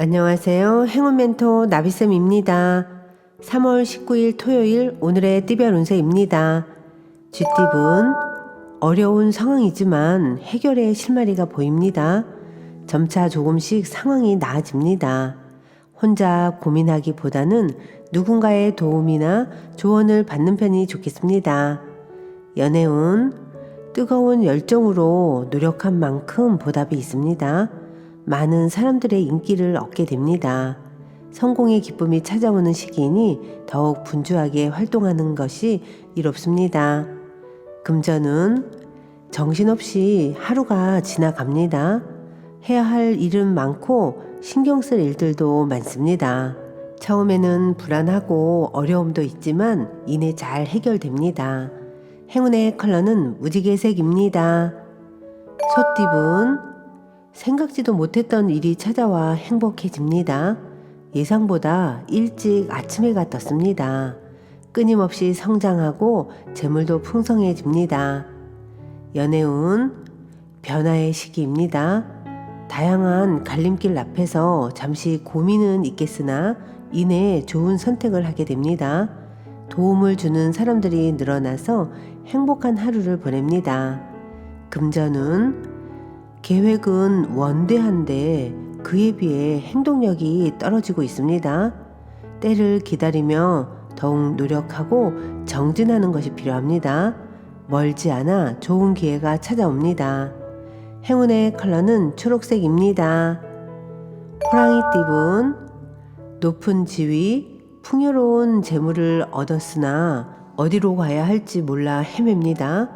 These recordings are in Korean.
안녕하세요. 행운 멘토 나비쌤입니다. 3월 19일 토요일 오늘의 띠별 운세입니다. 쥐띠분 어려운 상황이지만 해결의 실마리가 보입니다. 점차 조금씩 상황이 나아집니다. 혼자 고민하기보다는 누군가의 도움이나 조언을 받는 편이 좋겠습니다. 연애운 뜨거운 열정으로 노력한 만큼 보답이 있습니다. 많은 사람들의 인기를 얻게 됩니다. 성공의 기쁨이 찾아오는 시기이니 더욱 분주하게 활동하는 것이 이롭습니다. 금전은 정신없이 하루가 지나갑니다. 해야 할 일은 많고 신경 쓸 일들도 많습니다. 처음에는 불안하고 어려움도 있지만 이내 잘 해결됩니다. 행운의 컬러는 무지개색입니다. 소띠분 생각지도 못했던 일이 찾아와 행복해집니다. 예상보다 일찍 아침 해가 떴습니다. 끊임없이 성장하고 재물도 풍성해집니다. 연애운 변화의 시기입니다. 다양한 갈림길 앞에서 잠시 고민은 있겠으나 이내 좋은 선택을 하게 됩니다. 도움을 주는 사람들이 늘어나서 행복한 하루를 보냅니다. 금전운 계획은 원대한데 그에 비해 행동력이 떨어지고 있습니다. 때를 기다리며 더욱 노력하고 정진하는 것이 필요합니다. 멀지 않아 좋은 기회가 찾아옵니다. 행운의 컬러는 초록색입니다. 호랑이띠분 높은 지위, 풍요로운 재물을 얻었으나 어디로 가야 할지 몰라 헤맵니다.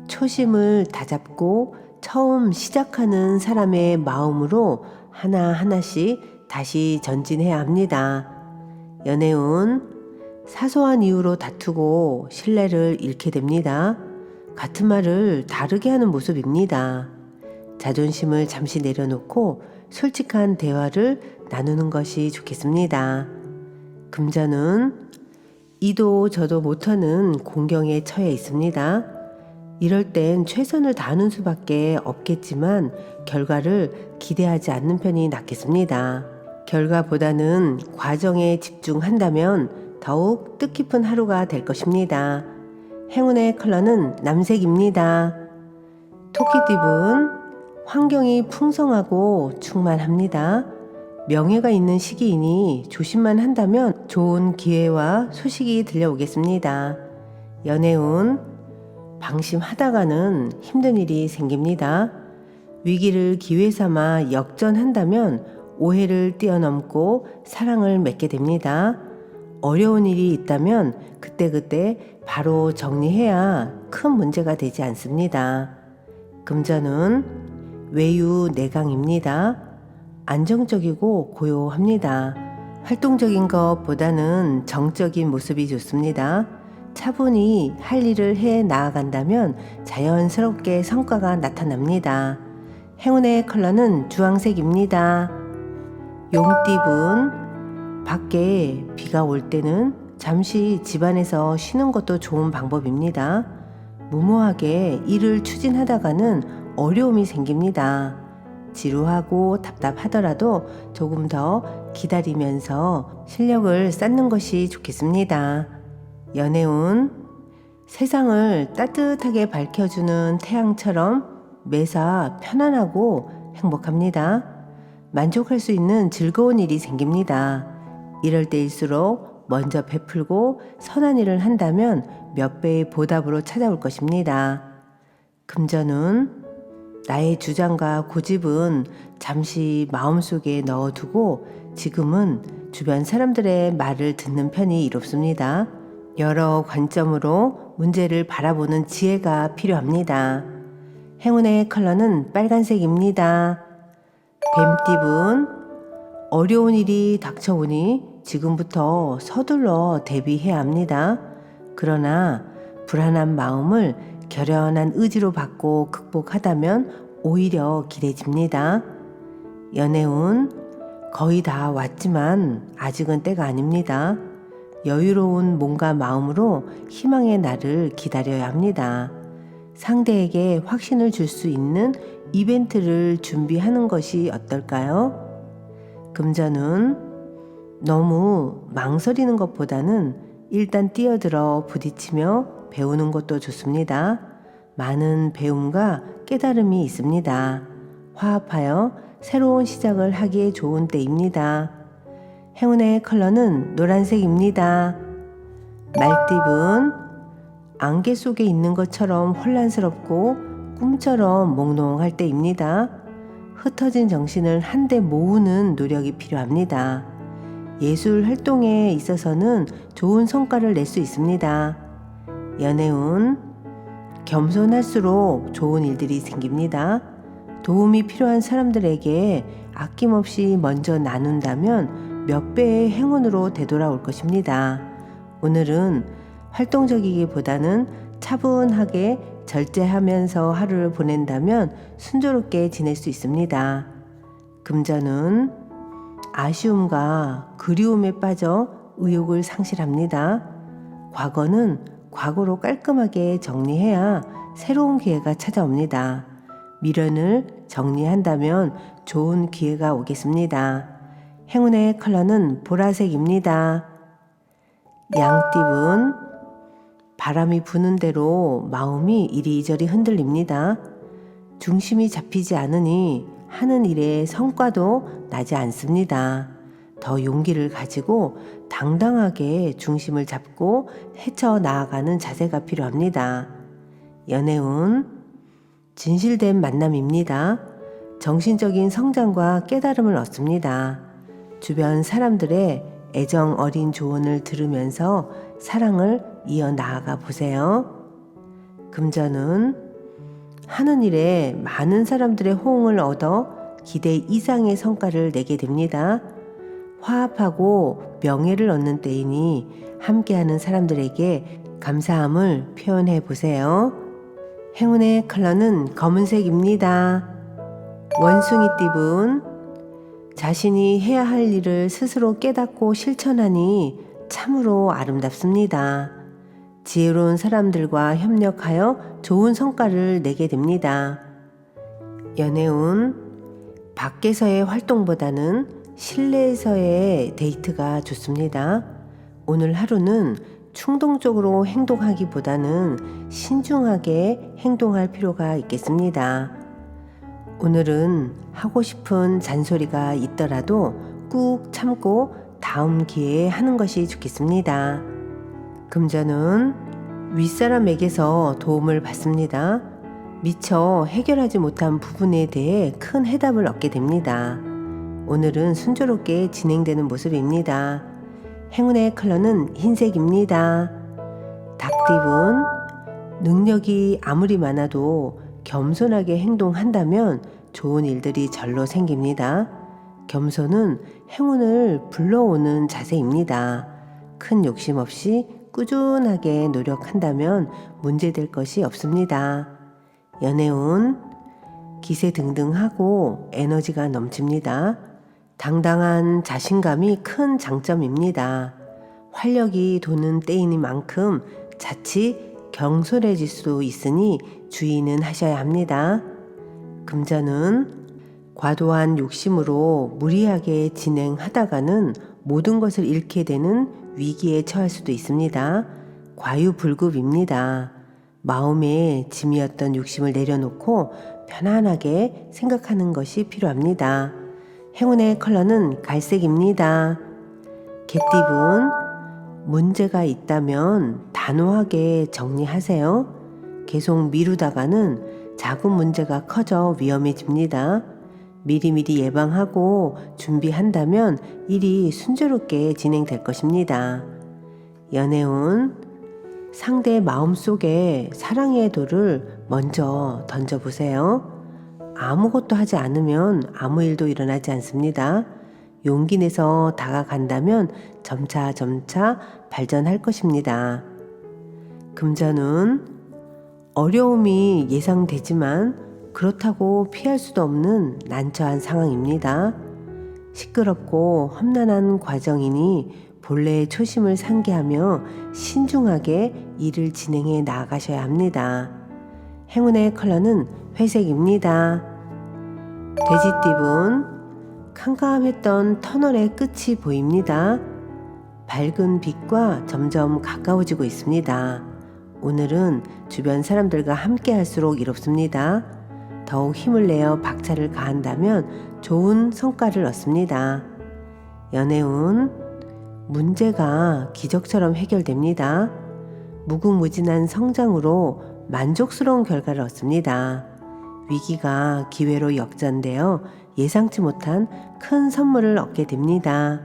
초심을 다잡고 처음 시작하는 사람의 마음으로 하나하나씩 다시 전진해야 합니다. 연애운 사소한 이유로 다투고 신뢰를 잃게 됩니다. 같은 말을 다르게 하는 모습입니다. 자존심을 잠시 내려놓고 솔직한 대화를 나누는 것이 좋겠습니다. 금전은 이도 저도 못하는 공경에 처해 있습니다. 이럴 땐 최선을 다하는 수밖에 없겠지만 결과를 기대하지 않는 편이 낫겠습니다. 결과보다는 과정에 집중한다면 더욱 뜻깊은 하루가 될 것입니다. 행운의 컬러는 남색입니다. 토끼띠분 환경이 풍성하고 충만합니다. 명예가 있는 시기이니 조심만 한다면 좋은 기회와 소식이 들려오겠습니다. 연애운 방심하다가는 힘든 일이 생깁니다. 위기를 기회 삼아 역전한다면 오해를 뛰어넘고 사랑을 맺게 됩니다. 어려운 일이 있다면 그때그때 바로 정리해야 큰 문제가 되지 않습니다. 금전은 외유 내강입니다. 안정적이고 고요합니다. 활동적인 것보다는 정적인 모습이 좋습니다. 차분히 할 일을 해 나아간다면 자연스럽게 성과가 나타납니다. 행운의 컬러는 주황색입니다. 용띠분 밖에 비가 올 때는 잠시 집안에서 쉬는 것도 좋은 방법입니다. 무모하게 일을 추진하다가는 어려움이 생깁니다. 지루하고 답답하더라도 조금 더 기다리면서 실력을 쌓는 것이 좋겠습니다. 연애운 세상을 따뜻하게 밝혀주는 태양처럼 매사 편안하고 행복합니다. 만족할 수 있는 즐거운 일이 생깁니다. 이럴 때일수록 먼저 베풀고 선한 일을 한다면 몇 배의 보답으로 찾아올 것입니다. 금전운 나의 주장과 고집은 잠시 마음속에 넣어두고 지금은 주변 사람들의 말을 듣는 편이 이롭습니다. 여러 관점으로 문제를 바라보는 지혜가 필요합니다. 행운의 컬러는 빨간색입니다. 뱀띠분 어려운 일이 닥쳐오니 지금부터 서둘러 대비해야 합니다. 그러나 불안한 마음을 결연한 의지로 받고 극복하다면 오히려 길해집니다. 연애운 거의 다 왔지만 아직은 때가 아닙니다. 여유로운 몸과 마음으로 희망의 날을 기다려야 합니다. 상대에게 확신을 줄 수 있는 이벤트를 준비하는 것이 어떨까요? 금전은 너무 망설이는 것보다는 일단 뛰어들어 부딪히며 배우는 것도 좋습니다. 많은 배움과 깨달음이 있습니다. 화합하여 새로운 시작을 하기에 좋은 때입니다. 행운의 컬러는 노란색입니다. 말띠분, 안개 속에 있는 것처럼 혼란스럽고 꿈처럼 몽롱할 때입니다. 흩어진 정신을 한데 모으는 노력이 필요합니다. 예술 활동에 있어서는 좋은 성과를 낼 수 있습니다. 연애운, 겸손할수록 좋은 일들이 생깁니다. 도움이 필요한 사람들에게 아낌없이 먼저 나눈다면 몇 배의 행운으로 되돌아올 것입니다. 오늘은 활동적이기보다는 차분하게 절제하면서 하루를 보낸다면 순조롭게 지낼 수 있습니다. 금전은 아쉬움과 그리움에 빠져 의욕을 상실합니다. 과거는 과거로 깔끔하게 정리해야 새로운 기회가 찾아옵니다. 미련을 정리한다면 좋은 기회가 오겠습니다. 행운의 컬러는 보라색입니다. 양띠분, 바람이 부는 대로 마음이 이리저리 흔들립니다. 중심이 잡히지 않으니 하는 일의 성과도 나지 않습니다. 더 용기를 가지고 당당하게 중심을 잡고 헤쳐나아가는 자세가 필요합니다. 연애운, 진실된 만남입니다. 정신적인 성장과 깨달음을 얻습니다. 주변 사람들의 애정 어린 조언을 들으면서 사랑을 이어나가 보세요. 금전은 하는 일에 많은 사람들의 호응을 얻어 기대 이상의 성과를 내게 됩니다. 화합하고 명예를 얻는 때이니 함께하는 사람들에게 감사함을 표현해 보세요. 행운의 컬러는 검은색입니다. 원숭이띠분, 자신이 해야 할 일을 스스로 깨닫고 실천하니 참으로 아름답습니다. 지혜로운 사람들과 협력하여 좋은 성과를 내게 됩니다. 연애운, 밖에서의 활동보다는 실내에서의 데이트가 좋습니다. 오늘 하루는 충동적으로 행동하기보다는 신중하게 행동할 필요가 있겠습니다. 오늘은 하고 싶은 잔소리가 있더라도 꾹 참고 다음 기회에 하는 것이 좋겠습니다. 금전은 윗사람에게서 도움을 받습니다. 미처 해결하지 못한 부분에 대해 큰 해답을 얻게 됩니다. 오늘은 순조롭게 진행되는 모습입니다. 행운의 컬러는 흰색입니다. 닭띠분, 능력이 아무리 많아도 겸손하게 행동한다면 좋은 일들이 절로 생깁니다. 겸손은 행운을 불러오는 자세입니다. 큰 욕심 없이 꾸준하게 노력한다면 문제될 것이 없습니다. 연애운, 기세등등하고 에너지가 넘칩니다. 당당한 자신감이 큰 장점입니다. 활력이 도는 때이니만큼 자칫 경솔해질 수 있으니 주의는 하셔야 합니다. 금전은 과도한 욕심으로 무리하게 진행하다가는 모든 것을 잃게 되는 위기에 처할 수도 있습니다. 과유불급입니다. 마음의 짐이었던 욕심을 내려놓고 편안하게 생각하는 것이 필요합니다. 행운의 컬러는 갈색입니다. 개띠분, 문제가 있다면 단호하게 정리하세요. 계속 미루다가는 작은 문제가 커져 위험해집니다. 미리미리 예방하고 준비한다면 일이 순조롭게 진행될 것입니다. 연애운, 상대의 마음속에 사랑의 돌을 먼저 던져보세요. 아무것도 하지 않으면 아무 일도 일어나지 않습니다. 용기 내서 다가간다면 점차 발전할 것입니다. 금전은 어려움이 예상되지만 그렇다고 피할 수도 없는 난처한 상황입니다. 시끄럽고 험난한 과정이니 본래의 초심을 상기하며 신중하게 일을 진행해 나아가셔야 합니다. 행운의 컬러는 회색입니다. 돼지띠분, 캄캄했던 터널의 끝이 보입니다. 밝은 빛과 점점 가까워지고 있습니다. 오늘은 주변 사람들과 함께 할수록 이롭습니다. 더욱 힘을 내어 박차를 가한다면 좋은 성과를 얻습니다. 연애운, 문제가 기적처럼 해결됩니다. 무궁무진한 성장으로 만족스러운 결과를 얻습니다. 위기가 기회로 역전되어 예상치 못한 큰 선물을 얻게 됩니다.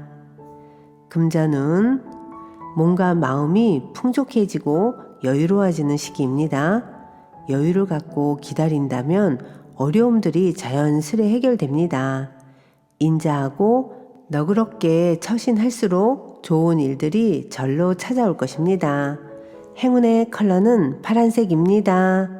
금전운, 몸과 마음이 풍족해지고 여유로워지는 시기입니다. 여유를 갖고 기다린다면 어려움들이 자연스레 해결됩니다. 인자하고 너그럽게 처신할수록 좋은 일들이 절로 찾아올 것입니다. 행운의 컬러는 파란색입니다.